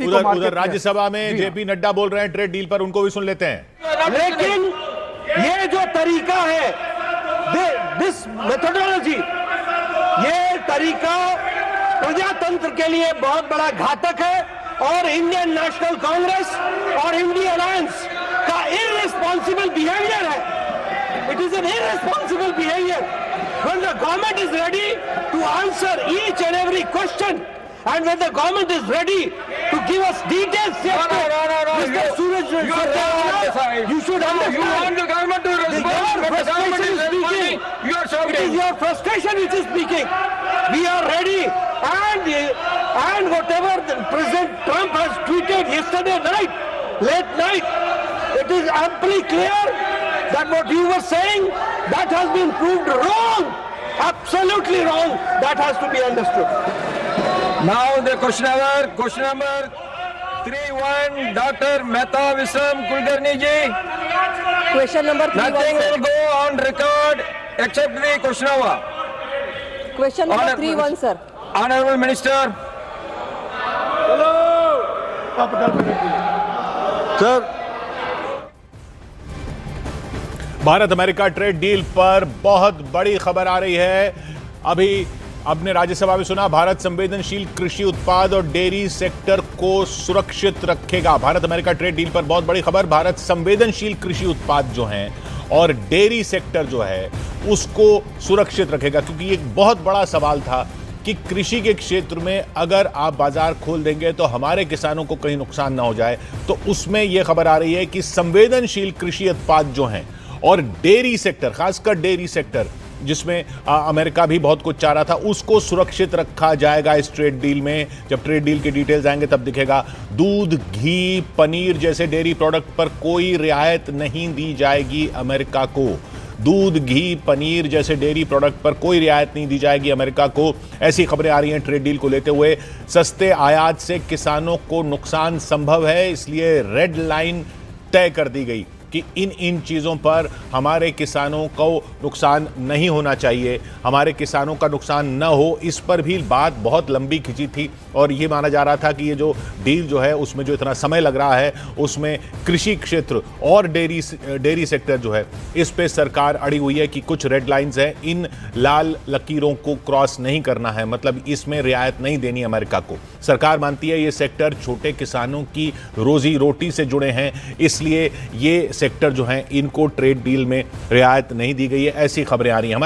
उसी को मार्केट उधर राज्यसभा में जेपी नड्डा बोल रहे हैं ट्रेड डील पर, उनको भी सुन लेते हैं। लेकिन ये जो तरीका है, दिस मेथोडोलॉजी, ये तरीका प्रजातंत्र के लिए बहुत बड़ा घातक है और इंडियन नेशनल कांग्रेस और इंडिया अलायंस का इररिस्पॉन्सिबल बिहेवियर है। It is an irresponsible behaviour when the government is ready to answer each and every question and when the government is ready to give us details. Mr. Suraj, you should understand. You want the government to respond, but the government is speaking. You are shouting. It is your frustration which is speaking. We are ready, and whatever President Trump has tweeted yesterday night, late night, it is amply clear that what you were saying, that has been proved wrong, absolutely wrong. That has to be understood. Now the question number 31, Dr. Mehta Visram Kulkarni ji. Question number 3. Nothing will go on record except the question hour. Question number 3-1, sir. Honorable Minister. Sir, Bharat America trade deal पर बहुत बड़ी खबर आ रही है। अभी आपने राज्यसभा में सुना, भारत संवेदनशील कृषि उत्पाद और डेयरी सेक्टर को सुरक्षित रखेगा। भारत अमेरिका ट्रेड डील पर बहुत बड़ी खबर, भारत संवेदनशील कृषि उत्पाद जो हैं और डेयरी सेक्टर जो है उसको सुरक्षित रखेगा, क्योंकि एक बहुत बड़ा सवाल था कि कृषि के क्षेत्र में अगर आप बाजार खोल देंगे तो हमारे किसानों को कहीं नुकसान ना हो जाए। तो उसमें यह खबर आ रही है कि संवेदनशील कृषि उत्पाद जो हैं और डेयरी सेक्टर, खासकर डेयरी सेक्टर जिसमें अमेरिका भी बहुत कुछ चाह रहा था, उसको सुरक्षित रखा जाएगा इस ट्रेड डील में। जब ट्रेड डील के डिटेल्स आएंगे तब दिखेगा। दूध, घी, पनीर जैसे डेयरी प्रोडक्ट पर कोई रियायत नहीं दी जाएगी अमेरिका को। दूध, घी, पनीर जैसे डेयरी प्रोडक्ट पर कोई रियायत नहीं दी जाएगी अमेरिका को। ऐसी खबरें आ रही हैं ट्रेड डील को लेते हुए। सस्ते आयात से किसानों को नुकसान संभव है, इसलिए रेड लाइन तय कर दी गई कि इन चीज़ों पर हमारे किसानों को नुकसान नहीं होना चाहिए, हमारे किसानों का नुकसान न हो। इस पर भी बात बहुत लंबी खिंची थी और ये माना जा रहा था कि ये जो डील जो है उसमें जो इतना समय लग रहा है उसमें कृषि क्षेत्र और डेयरी सेक्टर जो है इस पे सरकार अड़ी हुई है कि कुछ रेड लाइंस हैं, इन लाल लकीरों को क्रॉस नहीं करना है, मतलब इसमें रियायत नहीं देनी अमेरिका को। सरकार मानती है ये सेक्टर छोटे किसानों की रोजी रोटी से जुड़े हैं, इसलिए ये सेक्टर जो हैं इनको ट्रेड डील में रियायत नहीं दी गई है। ऐसी खबरें आ रही हैं।